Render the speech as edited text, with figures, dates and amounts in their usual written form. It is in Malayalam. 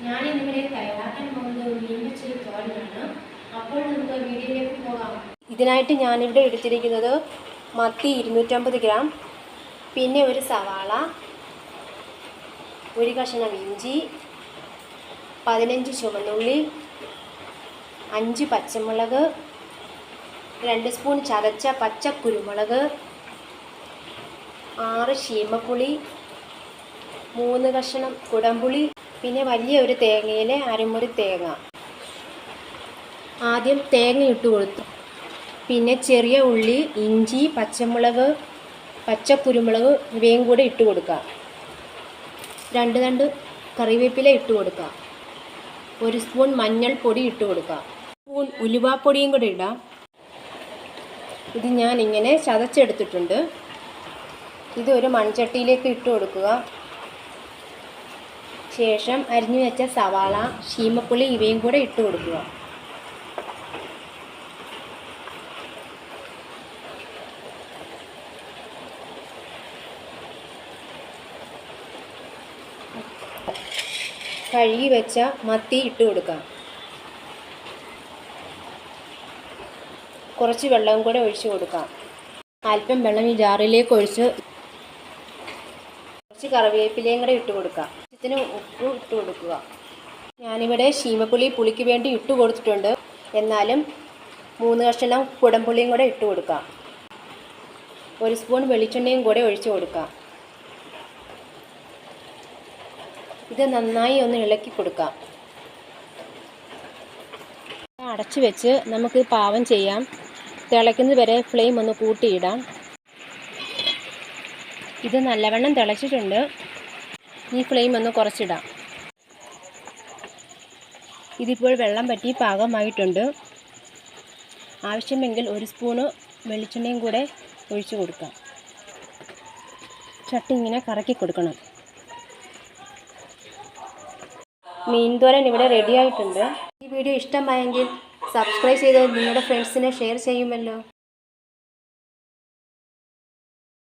ഞാനിന്നിവിടെ തയ്യാറാക്കാൻ പോകുന്നത് മീൻ വെച്ചൊരു തോരനാണ്. അപ്പോൾ നമുക്ക് വീഡിയോയിലേക്ക് പോകാം. ഇതിനായിട്ട് ഞാനിവിടെ എടുത്തിരിക്കുന്നത് മത്തി 250 ഗ്രാം, പിന്നെ ഒരു സവാള, ഒരു കഷ്ണം ഇഞ്ചി, 15 ചുവന്നുള്ളി, 5 പച്ചമുളക്, 2 സ്പൂൺ ചതച്ച പച്ച കുരുമുളക്, 6 ശീമപ്പുളി, 3 കഷ്ണം കുടംപുളി, പിന്നെ വലിയ ഒരു തേങ്ങയിലെ അരമുറി തേങ്ങ. ആദ്യം തേങ്ങ ഇട്ട് കൊടുത്തു, പിന്നെ ചെറിയ ഉള്ളി, ഇഞ്ചി, പച്ചമുളക്, പച്ചക്കുരുമുളക് ഇവയും കൂടെ ഇട്ട് കൊടുക്കുക. 2 തണ്ട് കറിവേപ്പില ഇട്ട് കൊടുക്കുക. 1 സ്പൂൺ മഞ്ഞൾപ്പൊടി ഇട്ട് കൊടുക്കുക. സ്പൂൺ ഉലുവാപ്പൊടിയും കൂടെ ഇടാം. ഇത് ഞാനിങ്ങനെ ചതച്ചെടുത്തിട്ടുണ്ട്. ഇതൊരു മൺചട്ടിയിലേക്ക് ഇട്ട് കൊടുക്കുക. ശേഷം അരിഞ്ഞു വെച്ച സവാള, ശീമപ്പുളി ഇവയും കൂടെ ഇട്ട് കൊടുക്കുക. കഴുകി വെച്ച മത്തി ഇട്ട് കൊടുക്കാം. കുറച്ച് വെള്ളം കൂടെ ഒഴിച്ചു കൊടുക്കാം. അല്പം വെള്ളം ഈ ജാറിലേക്ക് ഒഴിച്ച് കുറച്ച് കറിവേപ്പിലയും കൂടെ ഇട്ട് കൊടുക്കാം. ഇതിന് ഉപ്പ് ഇട്ട് കൊടുക്കുക. ഞാനിവിടെ ശീമപ്പുളി പുളിക്ക് വേണ്ടി ഇട്ട് കൊടുത്തിട്ടുണ്ട്. എന്നാലും 3 കഷ്ണം കുടംപുളിയും കൂടെ ഇട്ട് കൊടുക്കാം. 1 സ്പൂൺ വെളിച്ചെണ്ണയും കൂടെ ഒഴിച്ചു കൊടുക്കാം. ഇത് നന്നായി ഒന്ന് ഇളക്കി കൊടുക്കാം. അടച്ചു വെച്ച് നമുക്ക് പാകം ചെയ്യാം. തിളയ്ക്കുന്നത് വരെ ഫ്ലെയിം ഒന്ന് കൂട്ടിയിടാം. ഇത് നല്ലവണ്ണം തിളച്ചിട്ടുണ്ട്. ഈ ഫ്ലെയിം ഒന്ന് കുറച്ചിടാം. ഇതിപ്പോൾ വെള്ളം പറ്റി പാകമായിട്ടുണ്ട്. ആവശ്യമെങ്കിൽ 1 സ്പൂണ് വെളിച്ചെണ്ണയും കൂടെ ഒഴിച്ചു കൊടുക്കാം. ചട്ടി ഇങ്ങനെ കറക്കി കൊടുക്കണം. മീൻ തോരൻ ഇവിടെ റെഡി ആയിട്ടുണ്ട്. ഈ വീഡിയോ ഇഷ്ടമായെങ്കിൽ സബ്സ്ക്രൈബ് ചെയ്ത് നിങ്ങളുടെ ഫ്രണ്ട്സിനെ ഷെയർ ചെയ്യുമല്ലോ.